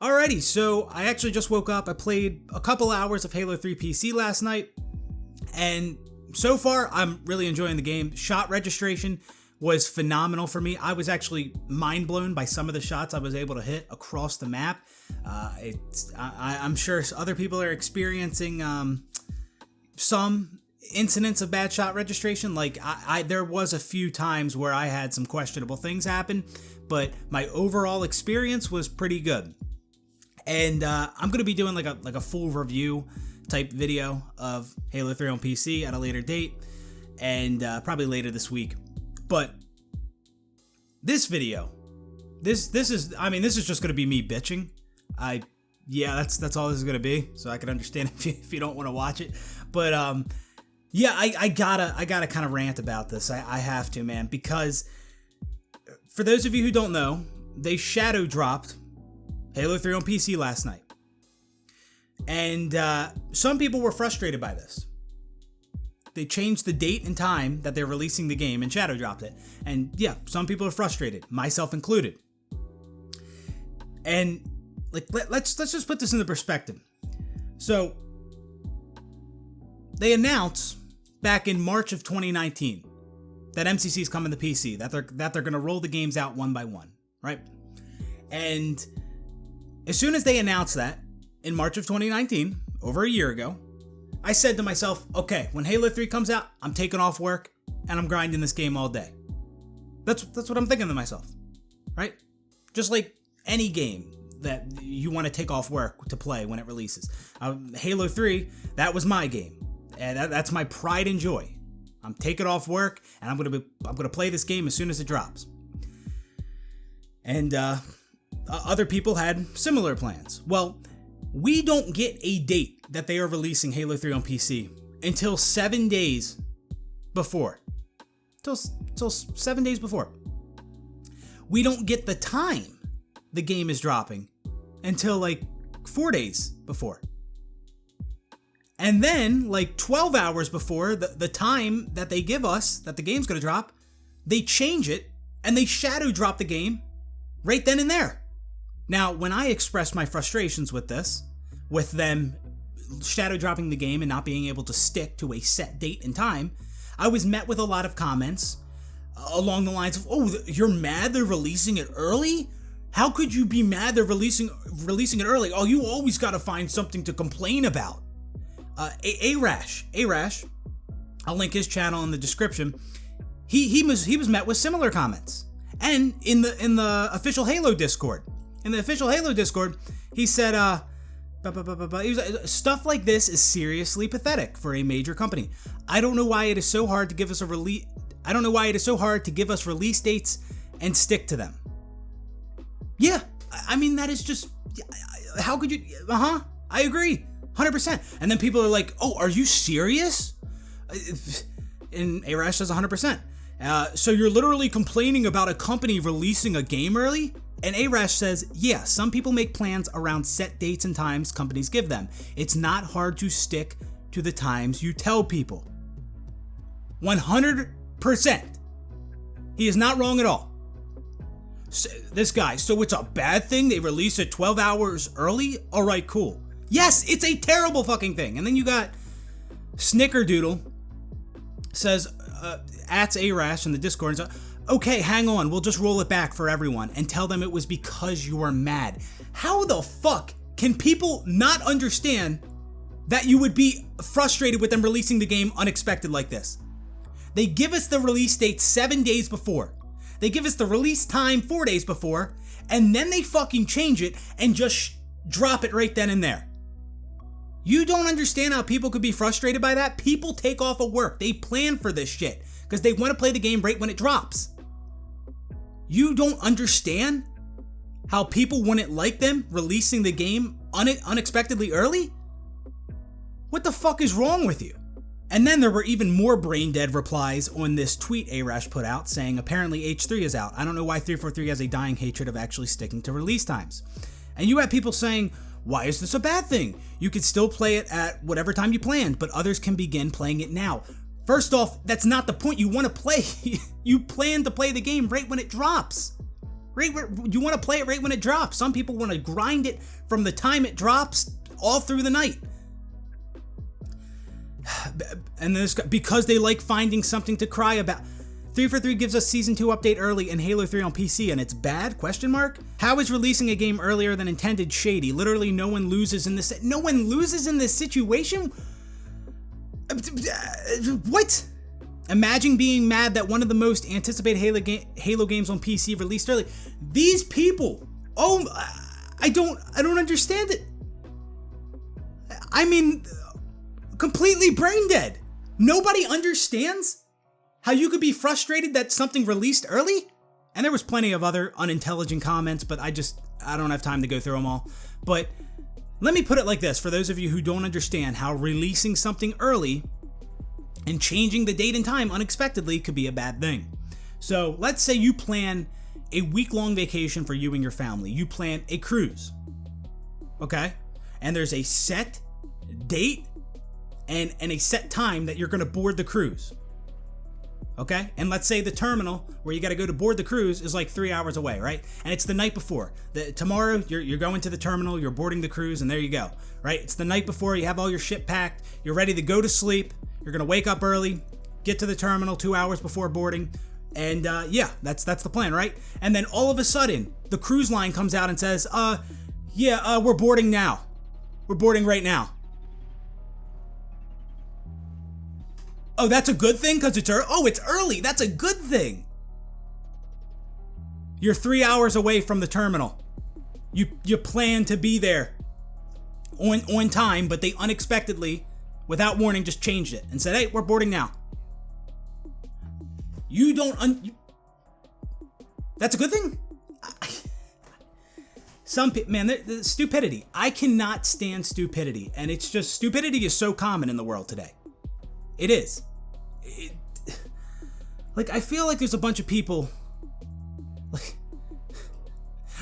Alrighty, so I actually just woke up. I played a couple hours of Halo 3 PC last night, and so far I'm really enjoying the game. Shot registration was phenomenal for me. I was actually mind blown by some of the shots I was able to hit across the map. I'm sure other people are experiencing some incidents of bad shot registration. Like there was a few times where I had some questionable things happen, but my overall experience was pretty good. And I'm going to be doing like a full review type video of Halo 3 on PC at a later date, and probably later this week. But this video, this is just going to be me bitching. That's all this is going to be. So I can understand if you don't want to watch it. But I gotta kind of rant about this. I have to, man, because for those of you who don't know, they shadow dropped Halo 3 on PC last night. And some people were frustrated by this. They changed the date and time that they're releasing the game and shadow dropped it. And yeah, some people are frustrated, myself included. And let's just put this into perspective. So they announced back in March of 2019 that MCC is coming to PC, that they're going to roll the games out one by one, right? And as soon as they announced that in March of 2019, over a year ago, I said to myself, okay, when Halo 3 comes out, I'm taking off work and I'm grinding this game all day. That's what I'm thinking to myself, right? Just like any game that you want to take off work to play when it releases. Halo 3, that was my game. And that's my pride and joy. I'm taking off work and I'm gonna play this game as soon as it drops. And other people had similar plans. Well, we don't get a date that they are releasing Halo 3 on PC until 7 days before. Till 7 days before. We don't get the time the game is dropping until like 4 days before. And then like 12 hours before the time that they give us that the game's gonna drop, they change it and they shadow drop the game right then and there. Now, when I expressed my frustrations with this, with them shadow dropping the game and not being able to stick to a set date and time, I was met with a lot of comments along the lines of, oh, you're mad they're releasing it early? How could you be mad they're releasing it early? Oh, you always gotta find something to complain about. Arash, I'll link his channel in the description. He was met with similar comments. And in the official Halo Discord. In the official Halo Discord, he said, stuff like this is seriously pathetic for a major company. I don't know why it is so hard to give us release dates and stick to them. Yeah, I mean, that is just, how could you, I agree, 100%. And then people are like, oh, are you serious? And Arash says 100%. So you're literally complaining about a company releasing a game early? And Arash says, yeah, some people make plans around set dates and times companies give them. It's not hard to stick to the times you tell people. 100%. He is not wrong at all. So, this guy, so it's a bad thing they release it 12 hours early? All right, cool. Yes, it's a terrible fucking thing. And then you got Snickerdoodle says, at Arash in the Discord, and so, okay, hang on, we'll just roll it back for everyone and tell them it was because you were mad. How the fuck can people not understand that you would be frustrated with them releasing the game unexpected like this? They give us the release date 7 days before. They give us the release time 4 days before, and then they fucking change it and just drop it right then and there. You don't understand how people could be frustrated by that? People take off of work. They plan for this shit because they want to play the game right when it drops. You don't understand how people wouldn't like them releasing the game unexpectedly early? What the fuck is wrong with you? And then there were even more brain dead replies on this tweet Arash put out saying apparently H3 is out. I don't know why 343 has a dying hatred of actually sticking to release times. And you have people saying, why is this a bad thing? You could still play it at whatever time you planned, but others can begin playing it now. First off, that's not the point. You want to play. You plan to play the game right when it drops. You want to play it right when it drops. Some people want to grind it from the time it drops all through the night. And this, because they like finding something to cry about. 343 gives us Season 2 update early in Halo 3 on PC and it's bad? Question mark? How is releasing a game earlier than intended shady? Literally no one loses in this. No one loses in this situation? What? Imagine being mad that one of the most anticipated Halo games on PC released early. These people, I don't understand it. I mean, completely brain dead. Nobody understands how you could be frustrated that something released early? And there was plenty of other unintelligent comments, but I don't have time to go through them all. But let me put it like this, for those of you who don't understand how releasing something early and changing the date and time unexpectedly could be a bad thing. So let's say you plan a week-long vacation for you and your family. You plan a cruise, okay? And there's a set date and a set time that you're gonna board the cruise. Okay? And let's say the terminal where you got to go to board the cruise is like 3 hours away, right? And it's the night before. Tomorrow, you're going to the terminal, you're boarding the cruise, and there you go, right? It's the night before, you have all your shit packed, you're ready to go to sleep, you're going to wake up early, get to the terminal 2 hours before boarding, and yeah, that's the plan, right? And then all of a sudden, the cruise line comes out and says, we're boarding now. We're boarding right now. Oh, that's a good thing because it's early? Oh, it's early. That's a good thing. You're 3 hours away from the terminal. You plan to be there on time, but they unexpectedly, without warning, just changed it and said, hey, we're boarding now. You don't... That's a good thing? Some people, man, the stupidity. I cannot stand stupidity. And it's just, stupidity is so common in the world today. It is. Like, I feel like there's a bunch of people,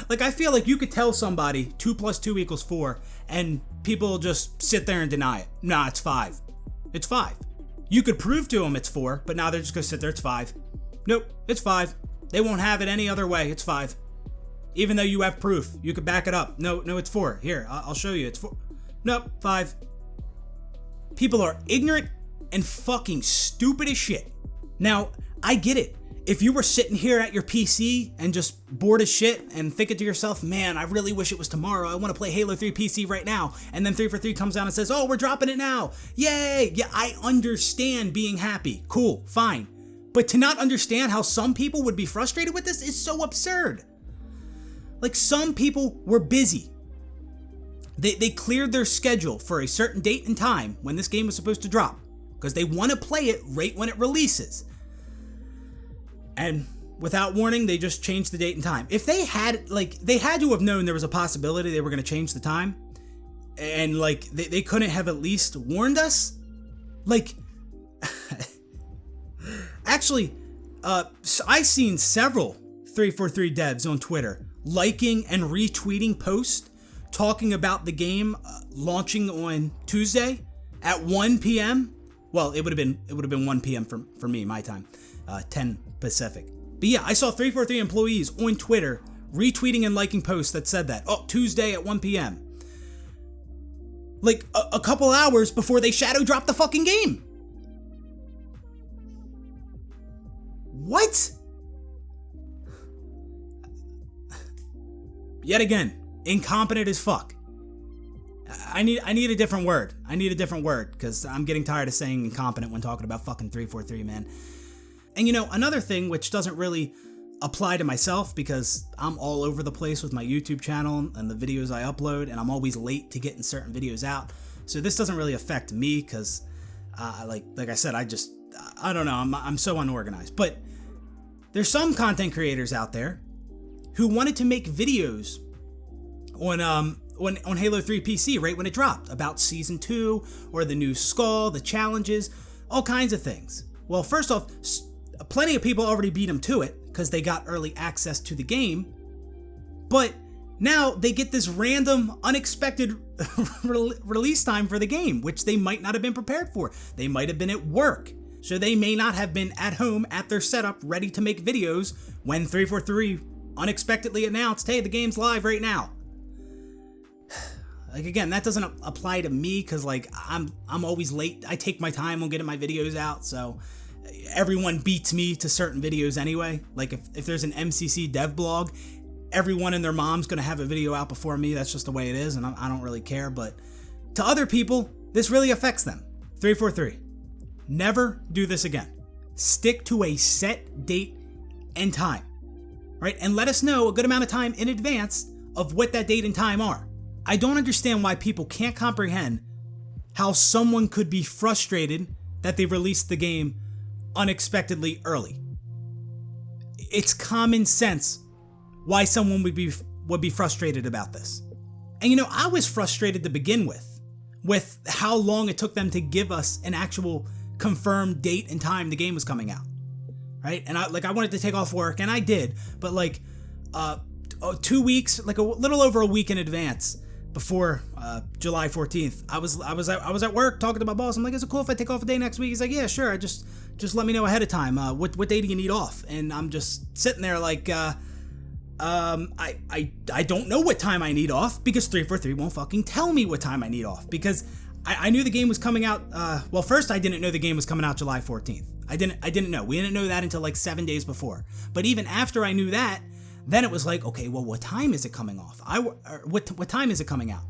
like I feel like you could tell somebody 2 + 2 = 4 and people just sit there and deny it. Nah, it's 5. It's 5. You could prove to them it's 4, but now they're just gonna sit there, it's 5. Nope, it's 5. They won't have it any other way, it's 5. Even though you have proof, you could back it up. No, it's 4. Here, I'll show you, it's 4. Nope, 5. People are ignorant and fucking stupid as shit. Now, I get it. If you were sitting here at your PC and just bored as shit and thinking to yourself, man, I really wish it was tomorrow. I want to play Halo 3 PC right now. And then 343 comes down and says, oh, we're dropping it now. Yay. Yeah, I understand being happy. Cool, fine. But to not understand how some people would be frustrated with this is so absurd. Like, some people were busy. They cleared their schedule for a certain date and time when this game was supposed to drop, because they want to play it right when it releases. And without warning, they just changed the date and time. If they had to have known there was a possibility they were going to change the time, and like they couldn't have at least warned us. Like, actually, I seen several 343 devs on Twitter liking and retweeting posts talking about the game launching on Tuesday at 1 p.m. Well, it would have been 1 p.m. for me, my time, 10 Pacific. But yeah, I saw 343 employees on Twitter retweeting and liking posts that said that. Oh, Tuesday at 1 p.m. Like a couple hours before they shadow dropped the fucking game. What? Yet again, incompetent as fuck. I need a different word. I need a different word because I'm getting tired of saying incompetent when talking about fucking 343, man. And you know, another thing which doesn't really apply to myself because I'm all over the place with my YouTube channel and the videos I upload, and I'm always late to getting certain videos out. So this doesn't really affect me because, like I said, I don't know. I'm so unorganized. But there's some content creators out there who wanted to make videos on Halo 3 PC right when it dropped about Season 2 or the new Skull, the challenges, all kinds of things. Well, first off, plenty of people already beat them to it because they got early access to the game, but now they get this random, unexpected release time for the game, which they might not have been prepared for. They might have been at work, so they may not have been at home at their setup ready to make videos when 343 unexpectedly announced, hey, the game's live right now. Like, again, that doesn't apply to me because, like, I'm always late. I take my time on getting my videos out, so everyone beats me to certain videos anyway. Like, if there's an MCC dev blog, everyone and their mom's going to have a video out before me. That's just the way it is, and I don't really care. But to other people, this really affects them. 343. Never do this again. Stick to a set date and time, right? And let us know a good amount of time in advance of what that date and time are. I don't understand why people can't comprehend how someone could be frustrated that they released the game unexpectedly early. It's common sense why someone would be frustrated about this. And you know, I was frustrated to begin with how long it took them to give us an actual confirmed date and time the game was coming out, right? And I wanted to take off work, and I did, but like 2 weeks, like a little over a week in advance, before July 14th, I was at work talking to my boss. I'm like, is it cool if I take off a day next week? He's like, yeah, sure. Just let me know ahead of time. What day do you need off? And I'm just sitting there like, I don't know what time I need off because 343 won't fucking tell me what time I need off because I knew the game was coming out. Well, first I didn't know the game was coming out July 14th. I didn't know. We didn't know that until like 7 days before. But even after I knew that, then it was like, okay, well, what time is it coming off? What time is it coming out?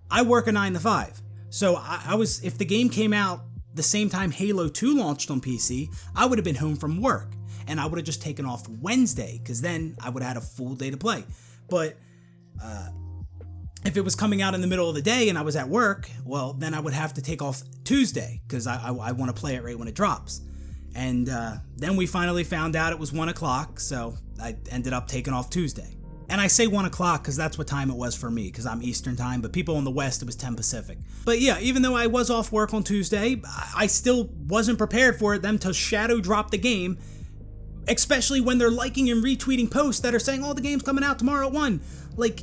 I work a 9 to 5. So I was, if the game came out the same time Halo 2 launched on PC, I would have been home from work and I would have just taken off Wednesday because then I would have had a full day to play. But if it was coming out in the middle of the day and I was at work, well, then I would have to take off Tuesday because I want to play it right when it drops. And then we finally found out it was 1 o'clock, so I ended up taking off Tuesday. And I say 1 o'clock because that's what time it was for me, because I'm Eastern time, but people in the West, it was 10 Pacific. But yeah, even though I was off work on Tuesday, I still wasn't prepared for them to shadow drop the game, especially when they're liking and retweeting posts that are saying, oh, the game's coming out tomorrow at 1. Like,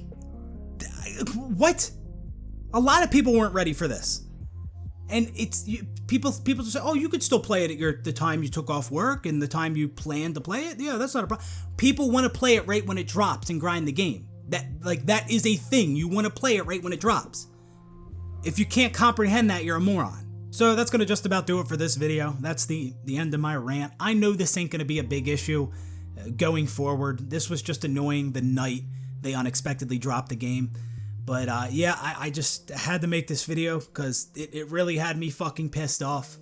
what? A lot of people weren't ready for this. And people say, oh, you could still play it at the time you took off work and the time you planned to play it. Yeah, that's not a problem. People want to play it right when it drops and grind the game. That is a thing. You want to play it right when it drops. If you can't comprehend that, you're a moron. So that's going to just about do it for this video. That's the end of my rant. I know this ain't going to be a big issue going forward. This was just annoying the night they unexpectedly dropped the game. But yeah, I just had to make this video because it really had me fucking pissed off.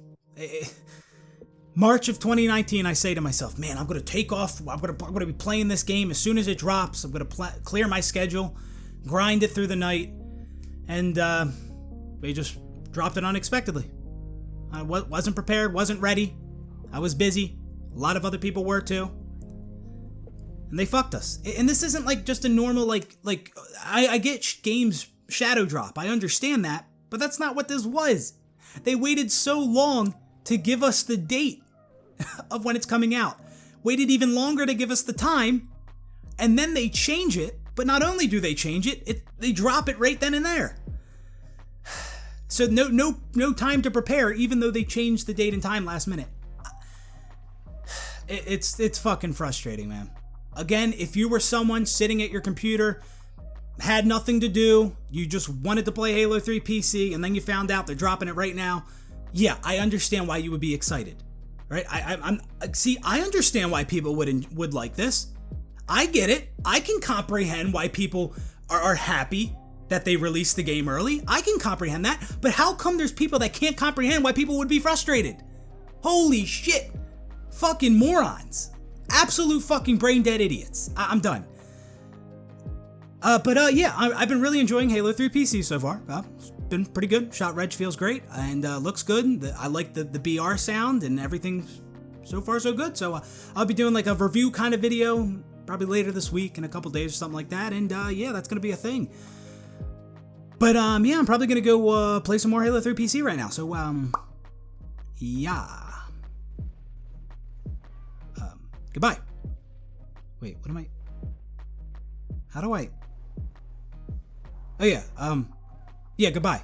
March of 2019, I say to myself, man, I'm going to take off. I'm going to be playing this game as soon as it drops. I'm going to clear my schedule, grind it through the night, and they just dropped it unexpectedly. I wasn't prepared, wasn't ready. I was busy. A lot of other people were too. And they fucked us. And this isn't like just a normal, I get games shadow drop. I understand that, but that's not what this was. They waited so long to give us the date of when it's coming out. Waited even longer to give us the time, and then they change it. But not only do they change it, they drop it right then and there. So no time to prepare, even though they changed the date and time last minute. It's fucking frustrating, man. Again, if you were someone sitting at your computer, had nothing to do, you just wanted to play Halo 3 PC, and then you found out they're dropping it right now, yeah, I understand why you would be excited, right? I understand why people would like this. I get it. I can comprehend why people are happy that they released the game early. I can comprehend that, but how come there's people that can't comprehend why people would be frustrated? Holy shit. Fucking morons. Absolute fucking brain dead idiots. I'm done. But yeah, I've been really enjoying Halo 3 PC so far. It's been pretty good. Shot reg feels great and looks good. I like the BR sound and everything. So far so good. So I'll be doing like a review kind of video probably later this week in a couple days or something like that. And yeah, that's gonna be a thing. But yeah, I'm probably gonna go play some more Halo 3 PC right now. So yeah. Goodbye. Wait, what am I? How do I? Oh yeah, yeah, goodbye.